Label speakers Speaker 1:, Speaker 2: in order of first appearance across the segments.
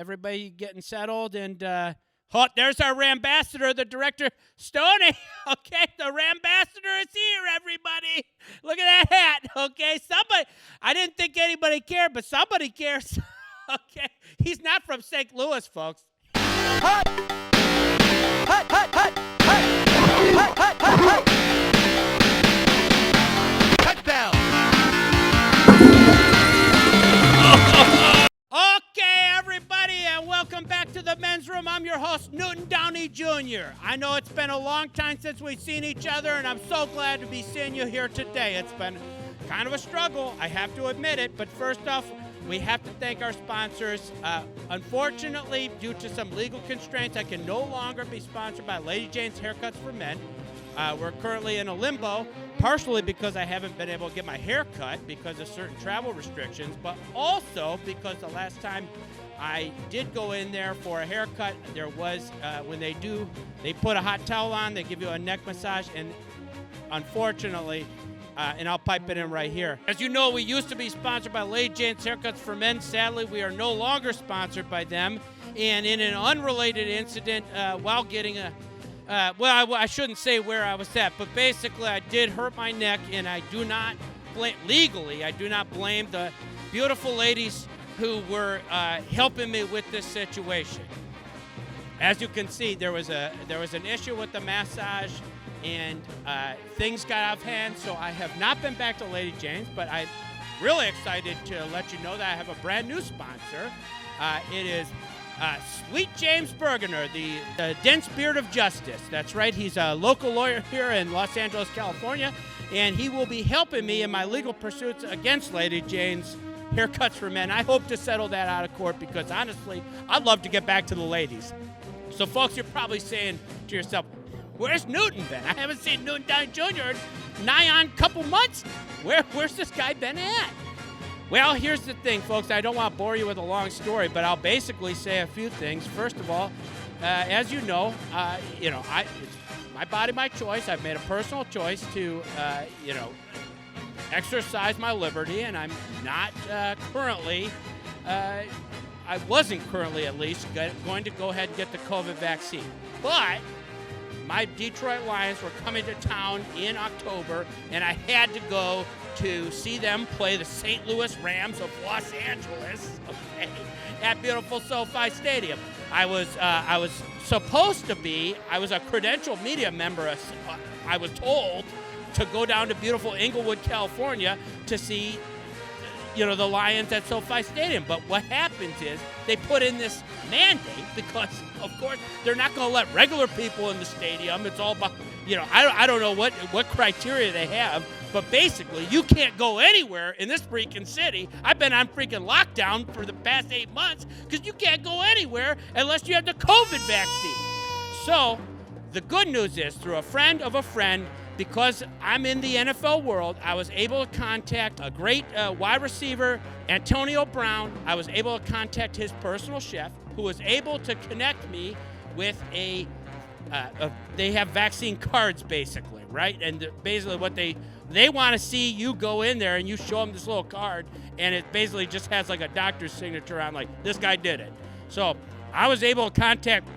Speaker 1: everybody getting settled, and there's our Rambassador, the director, Stoney. Okay, the Rambassador is here, everybody. Look at that hat. Okay, somebody. I didn't think anybody cared, but somebody cares. Okay, he's not from St. Louis, folks. Hut! Hut, hut, hut, hut! Hut, hut, hut, hut! Touchdown! Okay, everybody, and welcome back to the men's room. I'm your host, Newton Downey Jr. I know it's been a long time since we've seen each other, and I'm so glad to be seeing you here today. It's been kind of a struggle, I have to admit it, but first off, we have to thank our sponsors. Unfortunately, due to some legal constraints, I can no longer be sponsored by Lady Jane's Haircuts for Men. We're currently in a limbo, partially because I haven't been able to get my hair cut because of certain travel restrictions, but also because the last time I did go in there for a haircut, there was, when they put a hot towel on, they give you a neck massage, and unfortunately, and I'll pipe it in right here. As you know, we used to be sponsored by Lady Jane's Haircuts for Men. Sadly, we are no longer sponsored by them. And in an unrelated incident, while getting I shouldn't say where I was at, but basically I did hurt my neck, and I do not blame, legally, I do not blame the beautiful ladies who were helping me with this situation. As you can see, there was an issue with the massage, and things got out of hand, so I have not been back to Lady Jane's, but I'm really excited to let you know that I have a brand new sponsor. It is Sweet James Bergener, the dense beard of justice. That's right, he's a local lawyer here in Los Angeles, California, and he will be helping me in my legal pursuits against Lady Jane's Haircuts for Men. I hope to settle that out of court because, honestly, I'd love to get back to the ladies. So, folks, you're probably saying to yourself, where's Newton been? I haven't seen Newton Downey Jr. in nigh on a couple months. Where's this guy been at? Well, here's the thing, folks. I don't want to bore you with a long story, but I'll basically say a few things. First of all, as you know, it's my body, my choice. I've made a personal choice to, exercise my liberty, and I'm not currently, I wasn't currently at least, going to go ahead and get the COVID vaccine. But my Detroit Lions were coming to town in October, and I had to go to see them play the St. Louis Rams of Los Angeles, okay, at beautiful SoFi Stadium. I was supposed to be, I was a credentialed media member, I was told to go down to beautiful Inglewood, California to see, the Lions at SoFi Stadium. But what happens is they put in this mandate because, of course, they're not going to let regular people in the stadium. It's all about, I don't know what criteria they have, but basically you can't go anywhere in this freaking city. I've been on freaking lockdown for the past 8 months because you can't go anywhere unless you have the COVID vaccine. So the good news is, through a friend of a friend, because I'm in the NFL world, I was able to contact a great wide receiver, Antonio Brown. I was able to contact his personal chef, who was able to connect me with they have vaccine cards, basically, right? And basically what they want to see you go in there and you show them this little card, and it basically just has like a doctor's signature on, like, this guy did it. So I was able to contact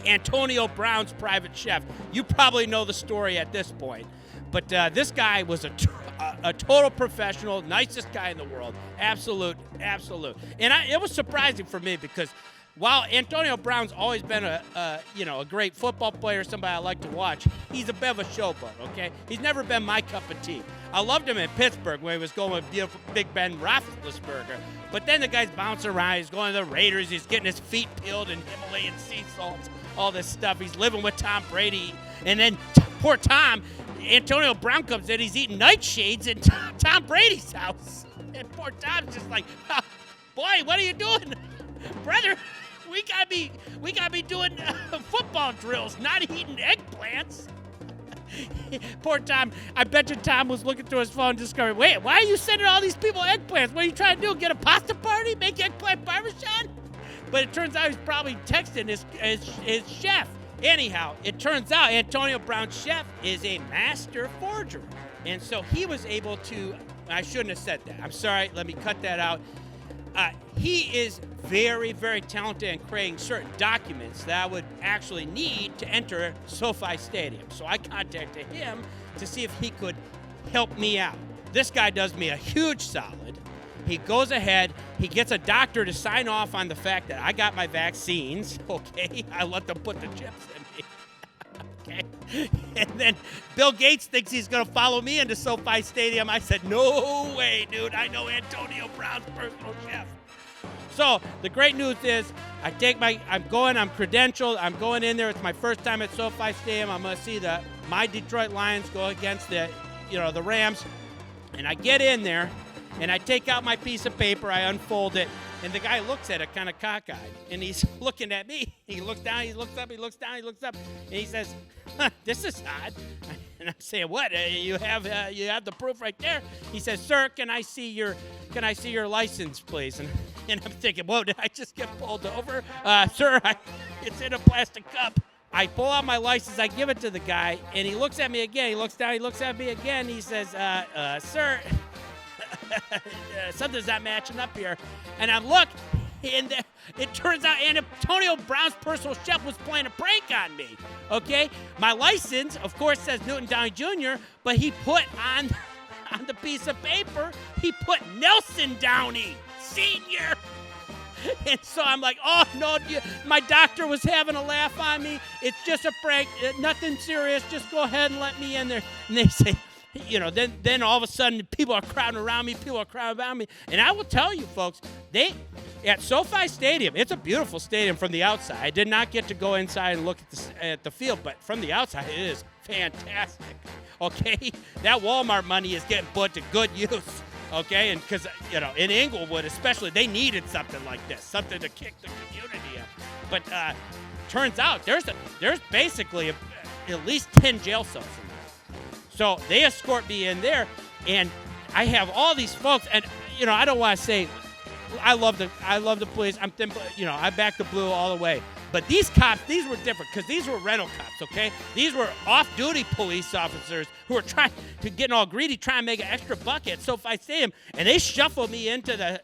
Speaker 1: Antonio Brown's private chef. You probably know the story at this point, but this guy was a total professional, nicest guy in the world, absolute. And it was surprising for me because while Antonio Brown's always been a great football player, somebody I like to watch, he's a bit of a showboat. Okay, he's never been my cup of tea. I loved him in Pittsburgh when he was going with beautiful Big Ben Roethlisberger. But then the guy's bouncing around. He's going to the Raiders. He's getting his feet peeled in Himalayan sea salts, all this stuff. He's living with Tom Brady. And then poor Tom, Antonio Brown comes in. He's eating nightshades in Tom Brady's house. And poor Tom's just like, oh, boy, what are you doing, brother? We gotta be doing football drills, not eating eggplants. Poor Tom. I bet you Tom was looking through his phone and discovering, wait, why are you sending all these people eggplants? What are you trying to do? Get a pasta party? Make eggplant parmesan? But it turns out he's probably texting his chef. Anyhow, it turns out Antonio Brown's chef is a master forger. And so he was able to, I shouldn't have said that. I'm sorry, let me cut that out. he is very, very talented in creating certain documents that I would actually need to enter SoFi Stadium. So I contacted him to see if he could help me out. This guy does me a huge solid. He goes ahead, he gets a doctor to sign off on the fact that I got my vaccines, okay? I let them put the chips in me. Okay. And then Bill Gates thinks he's going to follow me into SoFi Stadium. I said, no way, dude. I know Antonio Brown's personal chef. So the great news is I'm credentialed. I'm going in there. It's my first time at SoFi Stadium. I'm going to see my Detroit Lions go against the Rams. And I get in there, and I take out my piece of paper. I unfold it. And the guy looks at it kind of cockeyed, and he's looking at me. He looks down, he looks up, he looks down, he looks up, and he says, "This is odd." And I'm saying, "What? You have the proof right there." He says, "Sir, can I see your license, please?" And I'm thinking, "Whoa, did I just get pulled over, sir? It's in a plastic cup." I pull out my license, I give it to the guy, and he looks at me again. He looks down, he looks at me again. He says, "Sir." Something's not matching up here. And I look, and it turns out Antonio Brown's personal chef was playing a prank on me. Okay? My license, of course, says Newton Downey Jr., but he put on the piece of paper, he put Nelson Downey Sr. And so I'm like, oh, no, my doctor was having a laugh on me. It's just a prank. Nothing serious. Just go ahead and let me in there. And they say, then all of a sudden people are crowding around me. And I will tell you, folks, at SoFi Stadium, it's a beautiful stadium from the outside. I did not get to go inside and look at the field, but from the outside, it is fantastic. Okay, that Walmart money is getting put to good use. Okay, and because in Inglewood especially, they needed something like this, something to kick the community up. But turns out there's basically at least 10 jail cells in there. So they escort me in there, and I have all these folks, and I don't want to say I love the police. I back the blue all the way. But these cops, these were different because these were rental cops, okay? These were off-duty police officers who were getting all greedy, trying to make an extra buck at SoFi Stadium, and they shuffle me into the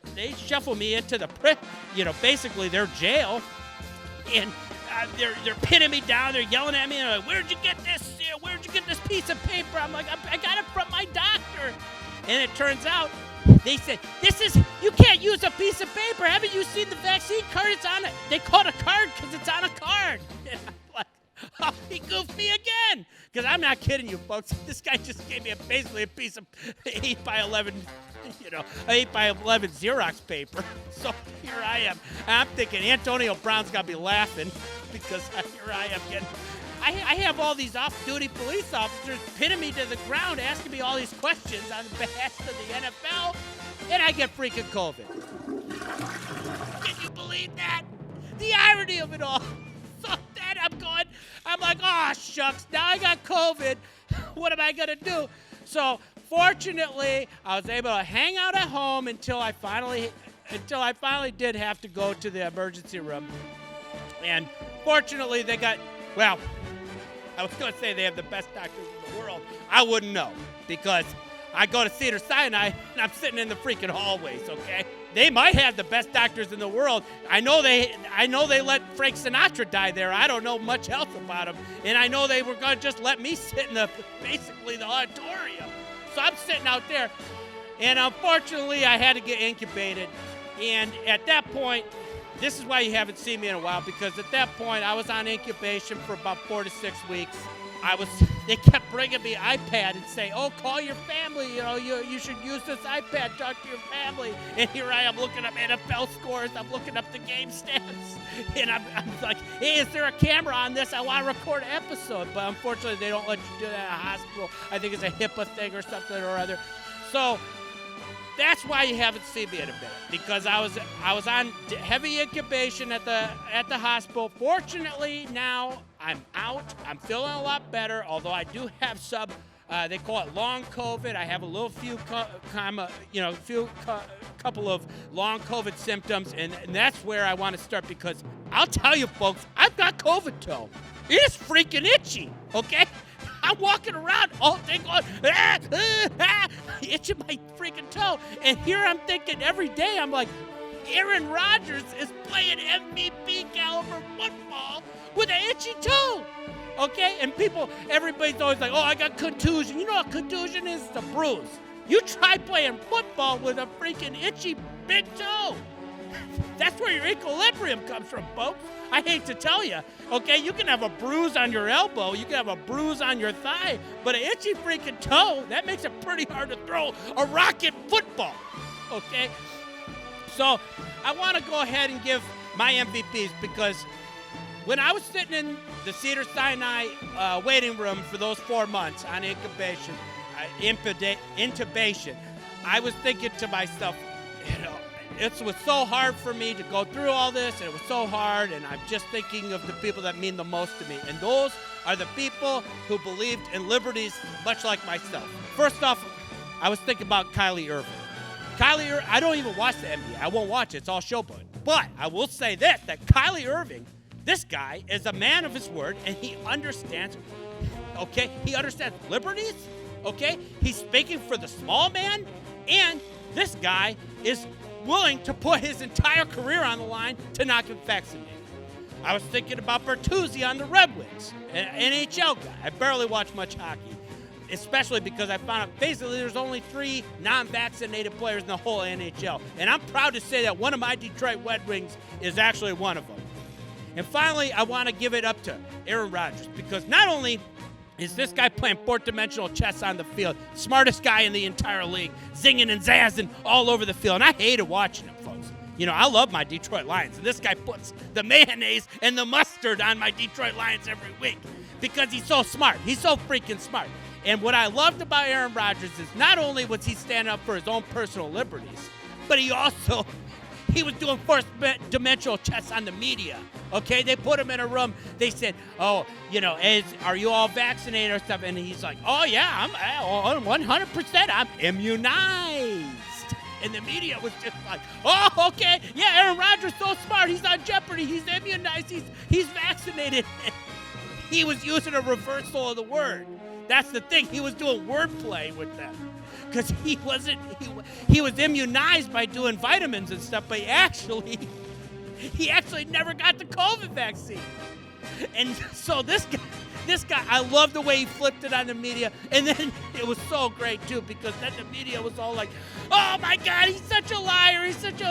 Speaker 1: basically their jail, and they're pinning me down. They're yelling at me, and I'm like, "Where'd you get this? Where'd you get this piece of paper?" I'm like, "I got it from my doctor." And it turns out they said, you can't use a piece of paper. Haven't you seen the vaccine card? It's on it. They call it a card because it's on a card. And I'm like, oh, he goofed me again. Because I'm not kidding you, folks. This guy just gave me basically a piece of 8x11, 8x11 Xerox paper. So here I am. And I'm thinking Antonio Brown's got to be laughing because here I am getting... I have all these off-duty police officers pinning me to the ground, asking me all these questions on behalf of the NFL, and I get freaking COVID. Can you believe that? The irony of it all. So then I'm like, oh, shucks, now I got COVID. What am I going to do? So fortunately, I was able to hang out at home until I finally did have to go to the emergency room. And fortunately, I was going to say they have the best doctors in the world. I wouldn't know because I go to Cedars-Sinai and I'm sitting in the freaking hallways, okay? They might have the best doctors in the world. I know they let Frank Sinatra die there. I don't know much else about him. And I know they were going to just let me sit in basically the auditorium. So I'm sitting out there. And unfortunately, I had to get incubated. And at that point, this is why you haven't seen me in a while, because at that point, I was on incubation for about 4 to 6 weeks. They kept bringing me iPad and saying, oh, call your family, you should use this iPad, talk to your family. And here I am looking up NFL scores, I'm looking up the game stats. And I'm like, hey, is there a camera on this? I want to record an episode. But unfortunately, they don't let you do that at a hospital. I think it's a HIPAA thing or something or other. So that's why you haven't seen me in a minute, because I was on heavy incubation at the hospital. Fortunately, now I'm out. I'm feeling a lot better, although I do have some. They call it long COVID. I have couple of long COVID symptoms, and that's where I want to start, because I'll tell you, folks, I've got COVID toe. It is freaking itchy. Okay. I'm walking around all day going, itching my freaking toe. And here I'm thinking every day, I'm like, Aaron Rodgers is playing MVP caliber football with an itchy toe. Okay? And everybody's always like, oh, I got contusion. You know what contusion is? It's a bruise. You try playing football with a freaking itchy big toe. That's where your equilibrium comes from, folks. I hate to tell you, okay? You can have a bruise on your elbow, you can have a bruise on your thigh, but an itchy freaking toe, that makes it pretty hard to throw a rocket football, okay? So I want to go ahead and give my MVPs because when I was sitting in the Cedars-Sinai waiting room for those 4 months on intubation, I was thinking to myself, you know, it was so hard for me to go through all this, and it was so hard, and I'm just thinking of the people that mean the most to me. And those are the people who believed in liberties much like myself. First off, I was thinking about Kylie Irving. I don't even watch the NBA. I won't watch it. It's all showboat. But I will say this, that Kylie Irving, this guy is a man of his word, and he understands, okay? He understands liberties, okay? He's speaking for the small man, and this guy is willing to put his entire career on the line to not get vaccinated. I was thinking about Bertuzzi on the Red Wings, an NHL guy. I barely watch much hockey, especially because I found out basically there's only 3 non-vaccinated players in the whole NHL. And I'm proud to say that one of my Detroit Red Wings is actually one of them. And finally, I want to give it up to Aaron Rodgers because not only is this guy playing 4-dimensional chess on the field, smartest guy in the entire league, zinging and zazzing all over the field. And I hated watching him, folks. You know, I love my Detroit Lions, and this guy puts the mayonnaise and the mustard on my Detroit Lions every week because he's so smart. He's so freaking smart. And what I loved about Aaron Rodgers is not only was he standing up for his own personal liberties, but he was doing 4th-dimensional chess on the media, okay? They put him in a room. They said, oh, you know, are you all vaccinated or stuff? And he's like, oh, yeah, I'm 100%. I'm immunized. And the media was just like, oh, okay. Yeah, Aaron Rodgers so smart. He's on Jeopardy. He's immunized. He's vaccinated. He was using a reversal of the word. That's the thing. He was doing wordplay with them. Because he was immunized by doing vitamins and stuff, but he actually never got the COVID vaccine. And so this guy, I love the way he flipped it on the media. And then it was so great too, because then the media was all like, oh my God, he's such a liar. He's such a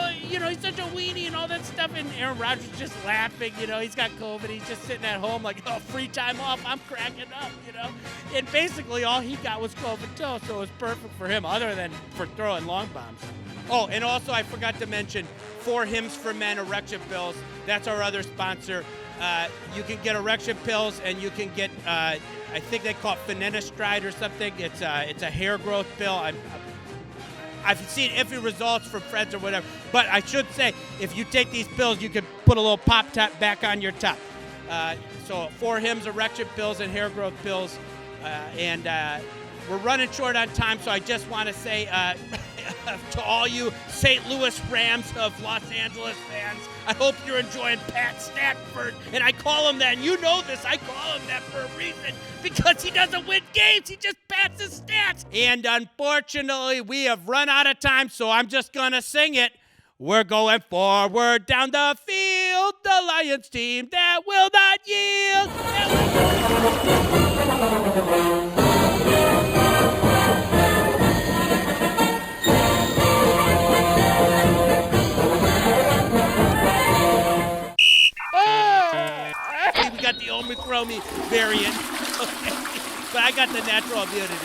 Speaker 1: weenie and all that stuff. And Aaron Rodgers just laughing, you know, he's got COVID. He's just sitting at home like, oh, free time off. I'm cracking up, you know. And basically all he got was COVID too. So it was perfect for him other than for throwing long bombs. Oh, and also I forgot to mention 4 Hims for Men erection pills. That's our other sponsor. You can get erection pills, and you can get, I think they call it finasteride or something. It's a hair growth pill. I've seen iffy results from friends or whatever. But I should say, if you take these pills, you can put a little pop top back on your top. So 4 Hims erection pills and hair growth pills. And we're running short on time, so I just want to say to all you St. Louis Rams of Los Angeles fans, I hope you're enjoying Pat Stafford. And I call him that, and you know this, I call him that for a reason, because he doesn't win games, he just passes stats. And unfortunately, we have run out of time, so I'm just going to sing it. We're going forward down the field, the Lions team that will not yield. We got the Omicron variant, okay. But I got the natural immunity.